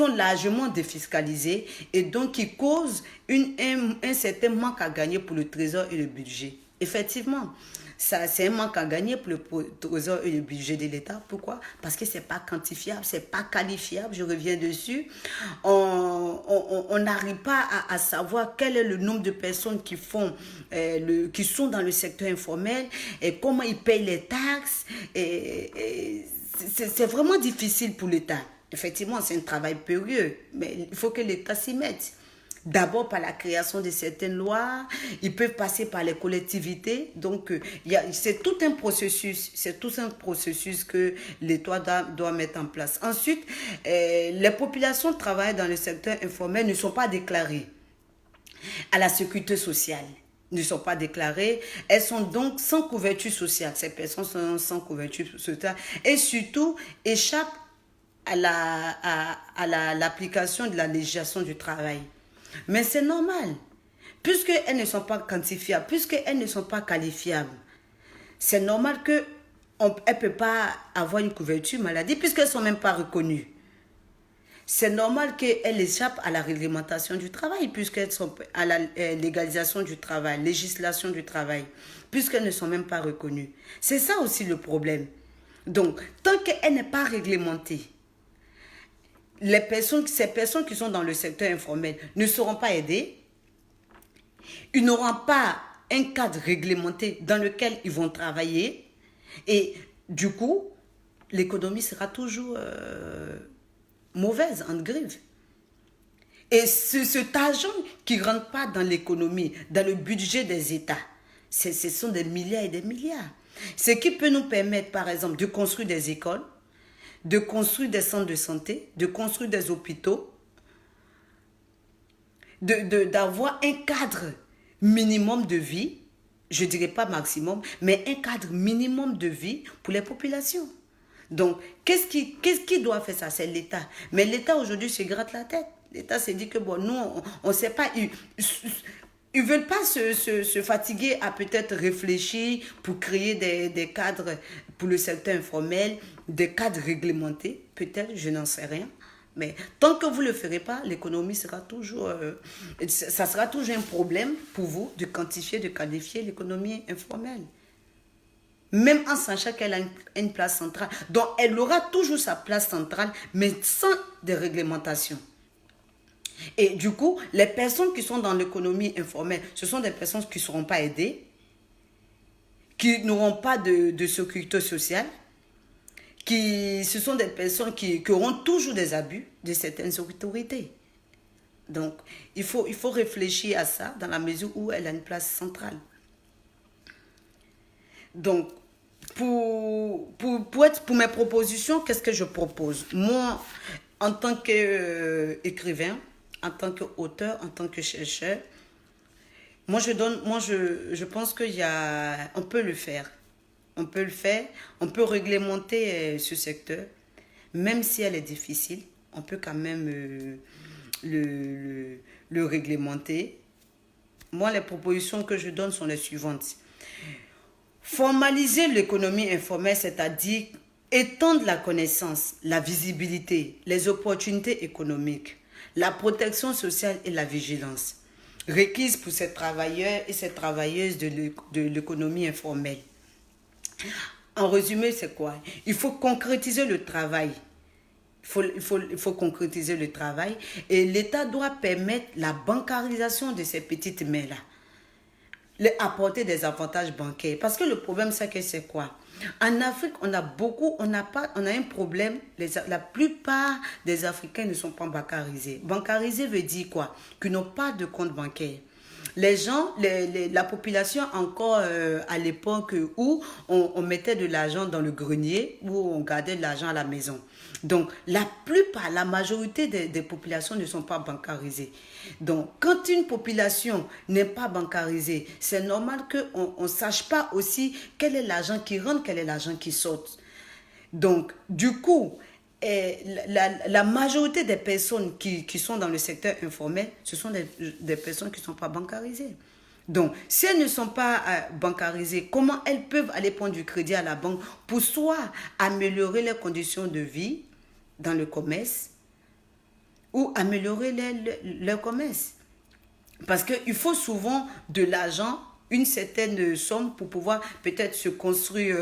largement défiscalisées et donc qui causent un certain manque à gagner pour le trésor et le budget. Effectivement, c'est un manque à gagner pour le trésor et le budget de l'État. Pourquoi? Parce que ce n'est pas quantifiable, ce n'est pas qualifiable, je reviens dessus. On n'arrive pas à savoir quel est le nombre de personnes qui sont dans le secteur informel et comment ils payent les taxes. C'est vraiment difficile pour l'État. Effectivement, c'est un travail périlleux, mais il faut que l'État s'y mette. D'abord par la création de certaines lois, ils peuvent passer par les collectivités. Donc, c'est tout un processus que l'État doit mettre en place. Ensuite, les populations travaillant dans le secteur informel ne sont pas déclarées à la sécurité sociale. Ne sont pas déclarées, elles sont donc sans couverture sociale. Ces personnes sont sans couverture sociale et surtout échappent à l'application de la législation du travail. Mais c'est normal, puisqu'elles ne sont pas quantifiables, puisqu'elles ne sont pas qualifiables. C'est normal qu'elles ne peuvent pas avoir une couverture maladie, puisqu'elles ne sont même pas reconnues. C'est normal qu'elles échappent à la réglementation du travail, puisqu'elles sont à la légalisation du travail, législation du travail, puisqu'elles ne sont même pas reconnues. C'est ça aussi le problème. Donc, tant qu'elle n'est pas réglementée, ces personnes qui sont dans le secteur informel ne seront pas aidées. Ils n'auront pas un cadre réglementé dans lequel ils vont travailler. Et du coup, l'économie sera toujours mauvaise, en grève. Et cet argent qui ne rentre pas dans l'économie, dans le budget des États, ce sont des milliards et des milliards. Ce qui peut nous permettre, par exemple, de construire des écoles, de construire des centres de santé, de construire des hôpitaux, d'avoir un cadre minimum de vie, je ne dirais pas maximum, mais un cadre minimum de vie pour les populations. Donc, qu'est-ce qui doit faire ça? C'est l'État. Mais l'État aujourd'hui se gratte la tête. L'État s'est dit que bon, nous, on ne sait pas... Ils ne veulent pas se fatiguer à peut-être réfléchir pour créer des cadres pour le secteur informel, des cadres réglementés, peut-être, je n'en sais rien. Mais tant que vous ne le ferez pas, l'économie sera toujours... ça sera toujours un problème pour vous de quantifier, de qualifier l'économie informelle. Même en sachant qu'elle a une place centrale. Donc, elle aura toujours sa place centrale, mais sans des réglementations. Et du coup, les personnes qui sont dans l'économie informelle, ce sont des personnes qui ne seront pas aidées, qui n'auront pas de sécurité sociale, ce sont des personnes qui auront toujours des abus de certaines autorités. Donc, il faut réfléchir à ça dans la mesure où elle a une place centrale. Donc, pour mes propositions, qu'est-ce que je propose? Moi, en tant qu'écrivain, en tant qu'auteur, en tant que chercheur, je pense qu'on peut le faire. On peut le faire, on peut réglementer ce secteur, même si elle est difficile, on peut quand même le réglementer. Moi, les propositions que je donne sont les suivantes. Formaliser l'économie informelle, c'est-à-dire étendre la connaissance, la visibilité, les opportunités économiques, la protection sociale et la vigilance, requises pour ces travailleurs et ces travailleuses de l'économie informelle. En résumé, c'est quoi? Il faut concrétiser le travail. Il faut concrétiser le travail et l'État doit permettre la bancarisation de ces petites mains-là. Apporter des avantages bancaires. Parce que le problème, c'est quoi? En Afrique, on a un problème. La plupart des Africains ne sont pas bancarisés. Bancarisés veut dire quoi? Qu'ils n'ont pas de compte bancaire. Les gens, la population encore à l'époque où on mettait de l'argent dans le grenier, où on gardait de l'argent à la maison. Donc, la majorité des populations ne sont pas bancarisées. Donc, quand une population n'est pas bancarisée, c'est normal qu'on ne sache pas aussi quel est l'argent qui rentre, quel est l'argent qui sort. Donc, du coup, la majorité des personnes qui sont dans le secteur informel, ce sont des personnes qui ne sont pas bancarisées. Donc, si elles ne sont pas bancarisées, comment elles peuvent aller prendre du crédit à la banque pour soit améliorer leurs conditions de vie dans le commerce ou améliorer leur commerce? Parce qu'il faut souvent de l'argent, une certaine somme pour pouvoir peut-être se construire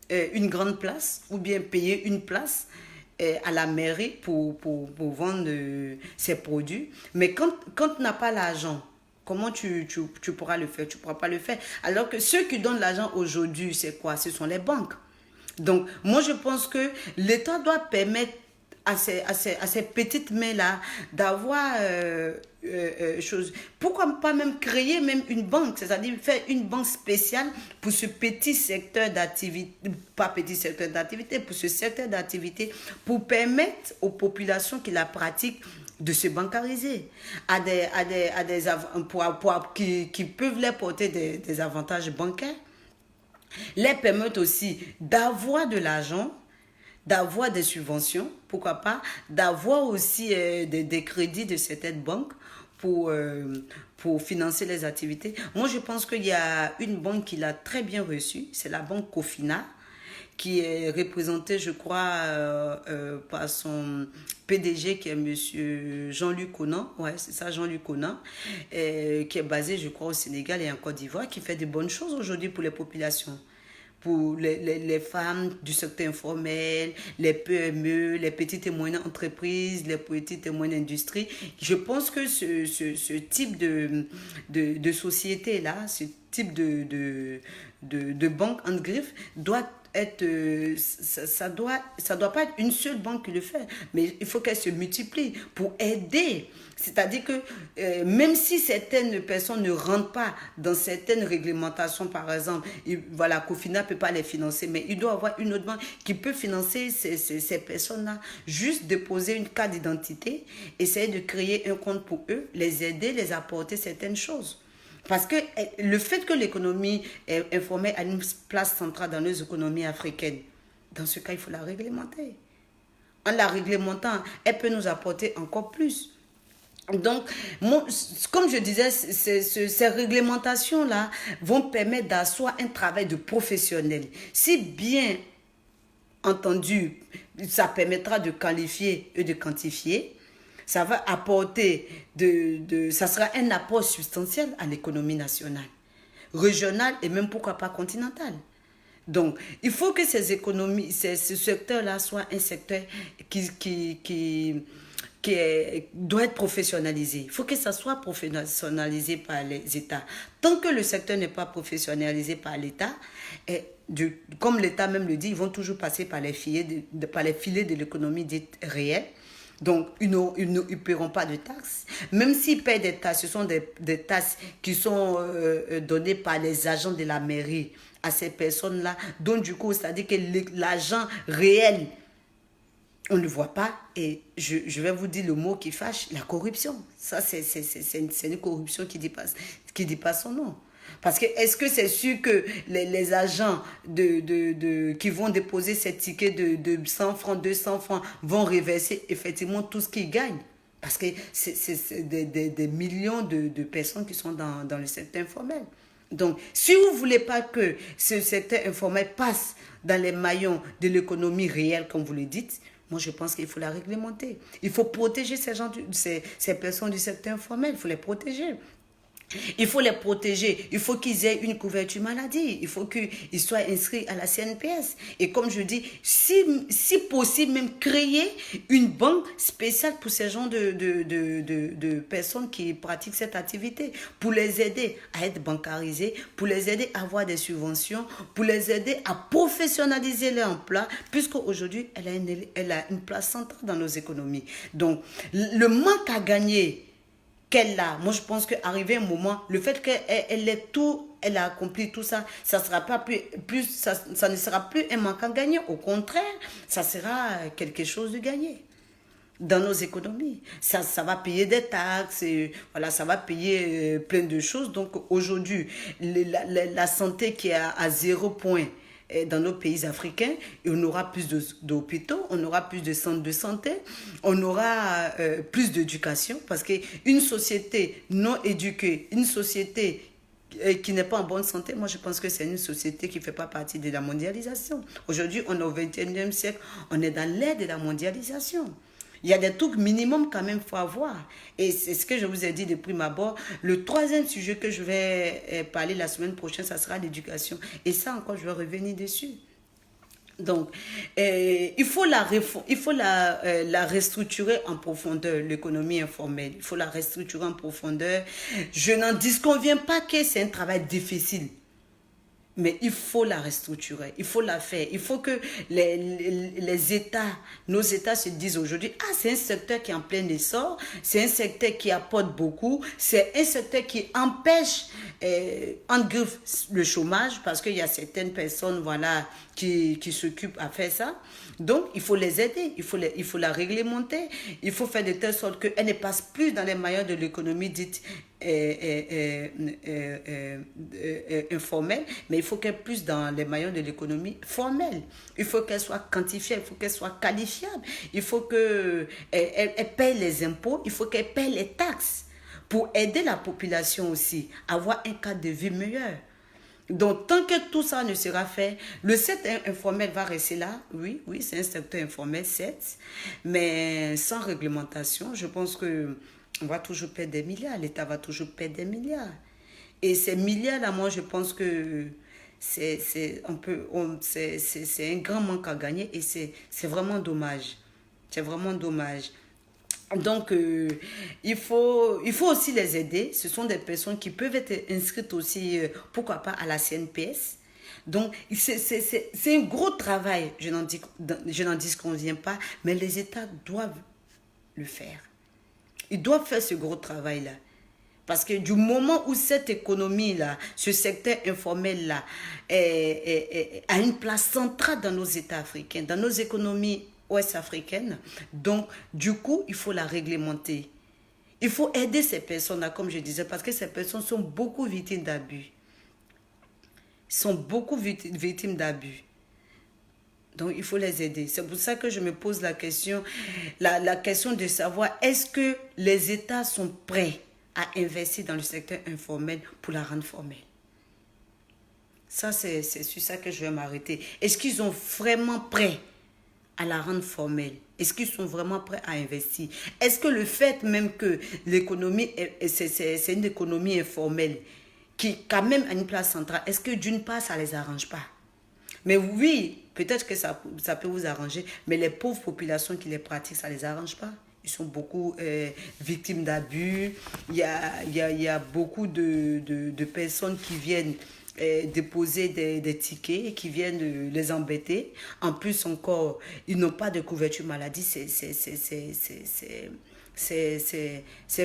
une grande place ou bien payer une place à la mairie pour vendre ses produits. Mais quand tu n'as pas l'argent, comment tu pourras le faire? Tu ne pourras pas le faire. Alors que ceux qui donnent l'argent aujourd'hui, c'est quoi? Ce sont les banques. Donc, moi, je pense que l'État doit permettre à ces petites mains-là d'avoir chose. Pourquoi pas même créer même une banque, c'est-à-dire faire une banque spéciale pour ce petit secteur d'activité, pas petit secteur d'activité, pour ce secteur d'activité, pour permettre aux populations qui la pratiquent de se bancariser, qui peuvent leur porter des avantages bancaires, les permettre aussi d'avoir de l'argent, d'avoir des subventions, pourquoi pas, d'avoir aussi des crédits de certaines banques pour financer les activités. Moi, je pense qu'il y a une banque qui l'a très bien reçue, c'est la banque Cofina, qui est représentée, je crois, par son PDG, qui est monsieur Jean-Luc Conan, ouais, c'est ça, Jean-Luc Conan, qui est basé, je crois, au Sénégal et en Côte d'Ivoire, qui fait de bonnes choses aujourd'hui pour les populations, pour les femmes du secteur informel, les PME, les petites et moyennes entreprises, les petites et moyennes industries. Je pense que ce type de société-là, ce type de banque en griffe doit être, ça doit pas être une seule banque qui le fait, mais il faut qu'elle se multiplie pour aider. C'est-à-dire que même si certaines personnes ne rentrent pas dans certaines réglementations, par exemple, voilà, Cofina ne peut pas les financer, mais il doit y avoir une autre banque qui peut financer ces personnes-là. Juste déposer une carte d'identité, essayer de créer un compte pour eux, les aider, les apporter certaines choses. Parce que le fait que l'économie informelle a une place centrale dans les économies africaines, dans ce cas, il faut la réglementer. En la réglementant, elle peut nous apporter encore plus. Donc, comme je disais, ces réglementations-là vont permettre d'asseoir un travail de professionnel. Si bien entendu, Ça permettra de qualifier et de quantifier. Ça va apporter, ça sera un apport substantiel à l'économie nationale, régionale et même pourquoi pas continentale. Donc, il faut que ces économies, ce secteur-là soit un secteur qui doit être professionnalisé. Il faut que ça soit professionnalisé par les États. Tant que le secteur n'est pas professionnalisé par l'État, comme l'État même le dit, ils vont toujours passer par les filets de l'économie dite réelle. Donc, ils ne paieront pas de taxes. Même s'ils paient des taxes, ce sont des taxes qui sont données par les agents de la mairie à ces personnes-là. Donc, du coup, c'est-à-dire que l'argent réel, on ne le voit pas. Et je vais vous dire le mot qui fâche, la corruption. Ça, c'est une corruption qui dépasse son nom. Parce que est-ce que c'est sûr que les agents qui vont déposer ces tickets de 100 francs, 200 francs vont reverser effectivement tout ce qu'ils gagnent? Parce que c'est des millions de personnes qui sont dans le secteur informel. Donc, si vous ne voulez pas que ce secteur informel passe dans les maillons de l'économie réelle, comme vous le dites, moi, je pense qu'il faut la réglementer. Il faut protéger ces personnes du secteur informel. Il faut les protéger. Il faut les protéger. Il faut qu'ils aient une couverture maladie. Il faut qu'ils soient inscrits à la CNPS. Et comme je dis, si possible, même créer une banque spéciale pour ces gens de personnes qui pratiquent cette activité, pour les aider à être bancarisés, pour les aider à avoir des subventions, pour les aider à professionnaliser leur emploi, puisqu'aujourd'hui, elle a une place centrale dans nos économies. Donc, le manque à gagner qu'elle a. Moi, je pense qu'arrivé un moment, le fait elle a accompli tout ça, ça ne sera plus un manque à gagner. Au contraire, ça sera quelque chose de gagné dans nos économies. Ça va payer des taxes, et voilà, ça va payer plein de choses. Donc, aujourd'hui, la santé qui est à 0 point dans nos pays africains, on aura plus d'hôpitaux, on aura plus de centres de santé, on aura plus d'éducation, parce qu'une société non éduquée, une société qui n'est pas en bonne santé, moi je pense que c'est une société qui ne fait pas partie de la mondialisation. Aujourd'hui, on est au XXIe siècle, on est dans l'ère de la mondialisation. Il y a des trucs minimum quand même, il faut avoir. Et c'est ce que je vous ai dit de prime abord. Le troisième sujet que je vais parler la semaine prochaine, ça sera l'éducation. Et ça encore, je vais revenir dessus. Donc, il faut la restructurer en profondeur, l'économie informelle. Il faut la restructurer en profondeur. Je n'en disconviens pas que c'est un travail difficile. Mais il faut la restructurer, il faut la faire. Il faut que les États, nos États se disent aujourd'hui, ah, c'est un secteur qui est en plein essor, c'est un secteur qui apporte beaucoup, c'est un secteur qui empêche, en griffe, le chômage, parce qu'il y a certaines personnes, voilà, qui s'occupent à faire ça. Donc, il faut les aider, il faut la réglementer, il faut faire de telle sorte qu'elle ne passe plus dans les maillons de l'économie dite informelle, mais il faut qu'elle plus dans les maillons de l'économie formelle. Il faut qu'elle soit quantifiée, il faut qu'elle soit qualifiable, il faut qu'elle paye les impôts, il faut qu'elle paye les taxes pour aider la population aussi à avoir un cadre de vie meilleur. Donc, tant que tout ça ne sera fait, le secteur informel va rester là. Oui, c'est un secteur informel, certes, mais sans réglementation, je pense que on va toujours perdre des milliards. L'État va toujours perdre des milliards. Et ces milliards-là, moi, je pense que c'est un grand manque à gagner et c'est vraiment dommage. C'est vraiment dommage. Donc, il faut aussi les aider. Ce sont des personnes qui peuvent être inscrites aussi, pourquoi pas, à la CNPS. Donc, c'est un gros travail, je n'en disconviens pas, mais les États doivent le faire. Ils doivent faire ce gros travail-là. Parce que du moment où cette économie-là, ce secteur informel-là, a une place centrale dans nos États africains, dans nos économies ouest-africaines, donc du coup, il faut la réglementer. Il faut aider ces personnes-là, comme je disais, parce que ces personnes sont beaucoup victimes d'abus. Sont beaucoup victimes d'abus. Donc, il faut les aider. C'est pour ça que je me pose la question de savoir, est-ce que les États sont prêts à investir dans le secteur informel pour la rendre formelle? Ça, c'est sur ça que je vais m'arrêter. Est-ce qu'ils sont vraiment prêts à la rendre formelle? Est-ce qu'ils sont vraiment prêts à investir? Est-ce que le fait même que l'économie, c'est une économie informelle qui quand même a une place centrale, est-ce que d'une part, ça ne les arrange pas? Mais oui, peut-être que ça peut vous arranger, mais les pauvres populations qui les pratiquent, ça ne les arrange pas. Ils sont beaucoup victimes d'abus. Il y a beaucoup de personnes qui viennent déposer des tickets, qui viennent les embêter. En plus encore, ils n'ont pas de couverture maladie. C'est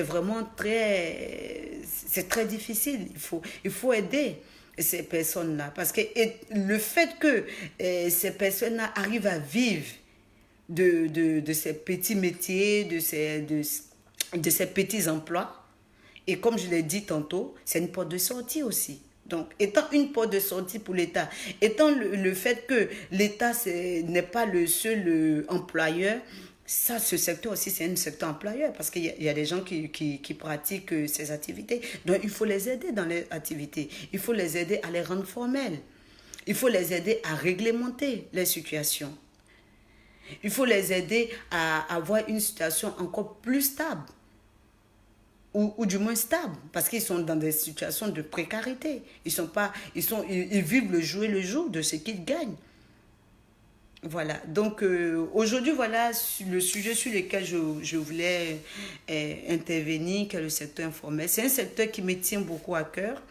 vraiment c'est très difficile. Il faut aider ces personnes-là. Parce que le fait que ces personnes-là arrivent à vivre de ces petits métiers, de ces petits emplois, et comme je l'ai dit tantôt, c'est une porte de sortie aussi. Donc, étant une porte de sortie pour l'État, étant le fait que l'État n'est pas le seul employeur, ça, ce secteur aussi, c'est un secteur employeur parce qu'il y a des gens qui pratiquent ces activités. Donc, il faut les aider dans les activités. Il faut les aider à les rendre formelles. Il faut les aider à réglementer les situations. Il faut les aider à avoir une situation encore plus stable. Ou du moins stable, parce qu'ils sont dans des situations de précarité. Ils vivent le jour et le jour de ce qu'ils gagnent. Voilà, donc aujourd'hui, voilà le sujet sur lequel je voulais intervenir, qui est le secteur informel. C'est un secteur qui me tient beaucoup à cœur.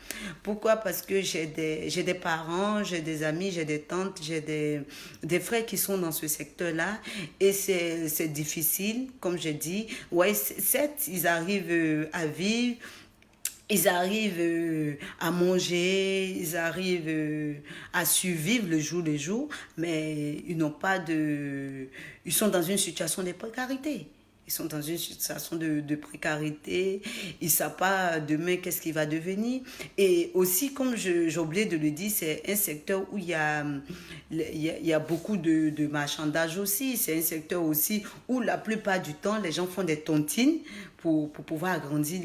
Pourquoi? Parce que j'ai des parents, j'ai des amis, j'ai des tantes, j'ai des frères qui sont dans ce secteur-là. Et c'est difficile, comme je dis. Ouais, certes, ils arrivent à vivre. Ils arrivent à manger, ils arrivent à survivre le jour, mais ils n'ont pas de... Ils sont dans une situation de précarité. Ils sont dans une situation de précarité. Ils ne savent pas demain qu'est-ce qui va devenir. Et aussi, comme j'ai oublié de le dire, c'est un secteur où il y a beaucoup de marchandage aussi. C'est un secteur aussi où la plupart du temps, les gens font des tontines pour pouvoir agrandir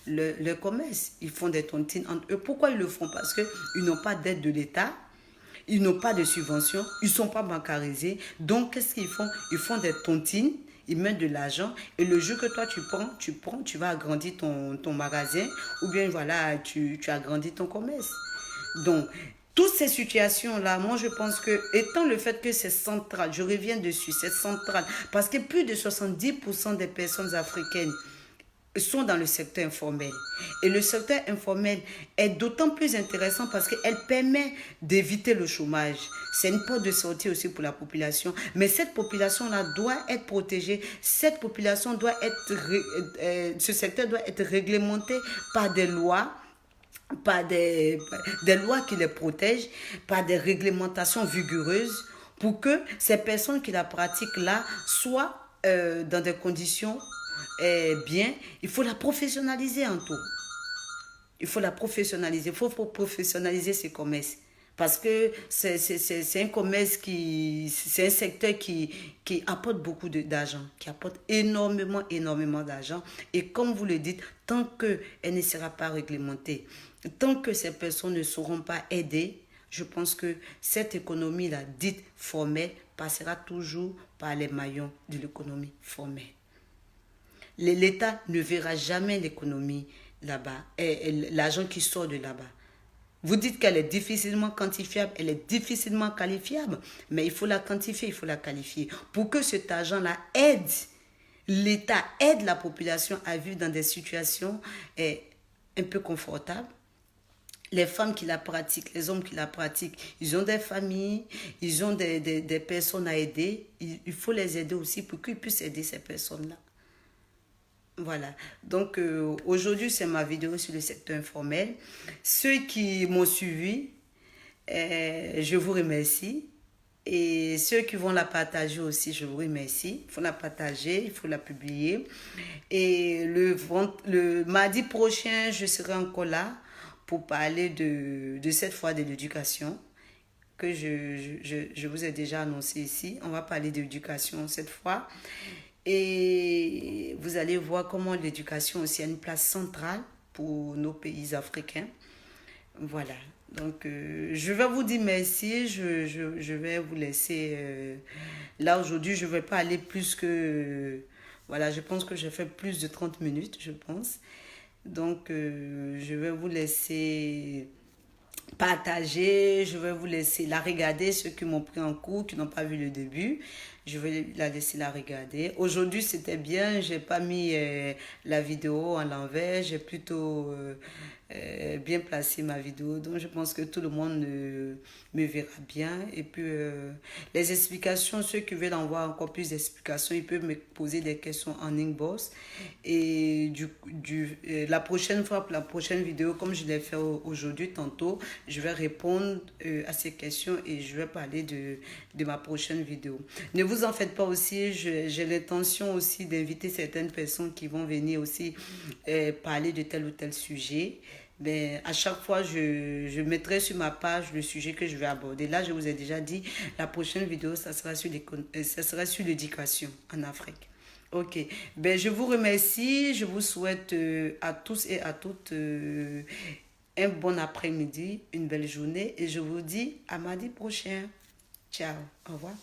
le commerce. Ils font des tontines entre eux. Pourquoi ils le font? Parce qu'ils n'ont pas d'aide de l'État. Ils n'ont pas de subvention, ils ne sont pas bancarisés. Donc, qu'est-ce qu'ils font? Ils font des tontines, ils mettent de l'argent et le jour que toi tu vas agrandir ton magasin ou bien voilà, tu agrandis ton commerce. Donc, toutes ces situations-là, moi je pense que, étant le fait que c'est central, je reviens dessus, c'est central, parce que plus de 70% des personnes africaines sont dans le secteur informel. Et le secteur informel est d'autant plus intéressant parce qu'elle permet d'éviter le chômage. C'est une porte de sortie aussi pour la population. Mais cette population-là doit être protégée. Cette population doit être... ce secteur doit être réglementé par des lois, par des lois qui les protègent, par des réglementations vigoureuses pour que ces personnes qui la pratiquent là soient dans des conditions bien. Il faut la professionnaliser en tout. Il faut la professionnaliser. Il faut professionnaliser ces commerces. Parce que c'est un commerce c'est un secteur qui apporte beaucoup d'argent, qui apporte énormément d'argent. Et comme vous le dites, tant qu'elle ne sera pas réglementée, tant que ces personnes ne seront pas aidées, je pense que cette économie-là, dite formelle, passera toujours par les maillons de l'économie formelle. L'État ne verra jamais l'économie là-bas, l'argent qui sort de là-bas. Vous dites qu'elle est difficilement quantifiable, elle est difficilement qualifiable, mais il faut la quantifier, il faut la qualifier. Pour que cet argent-là aide, l'État aide la population à vivre dans des situations un peu confortables. Les femmes qui la pratiquent, les hommes qui la pratiquent, ils ont des familles, ils ont des personnes à aider. Il faut les aider aussi pour qu'ils puissent aider ces personnes-là. Voilà, donc aujourd'hui c'est ma vidéo sur le secteur informel. Ceux qui m'ont suivi, je vous remercie. Et ceux qui vont la partager aussi, je vous remercie. Il faut la partager, il faut la publier. Et le mardi prochain, je serai encore là pour parler de cette fois de l'éducation que je vous ai déjà annoncé ici. On va parler d'éducation cette fois. Et vous allez voir comment l'éducation aussi a une place centrale pour nos pays africains. Voilà. Donc, je vais vous dire merci. Je vais vous laisser. Là, aujourd'hui, je ne vais pas aller plus que... voilà, je pense que j'ai fait plus de 30 minutes, je pense. Donc, je vais vous laisser partager, je vais vous laisser la regarder, ceux qui m'ont pris en cours, qui n'ont pas vu le début, je vais la laisser la regarder. Aujourd'hui, c'était bien, j'ai pas mis la vidéo en l'envers, j'ai plutôt bien placé ma vidéo, donc je pense que tout le monde me verra bien. Et puis, les explications, ceux qui veulent avoir encore plus d'explications, ils peuvent me poser des questions en inbox. Et la prochaine fois, pour la prochaine vidéo, comme je l'ai fait aujourd'hui, tantôt, je vais répondre à ces questions et je vais parler de ma prochaine vidéo. Ne vous en faites pas aussi, j'ai l'intention aussi d'inviter certaines personnes qui vont venir aussi parler de tel ou tel sujet. Mais à chaque fois, je mettrai sur ma page le sujet que je vais aborder. Là, je vous ai déjà dit, la prochaine vidéo, ça sera sur l'éducation en Afrique. Ok, ben, je vous remercie, je vous souhaite à tous et à toutes un bon après-midi, une belle journée et je vous dis à mardi prochain. Ciao, au revoir.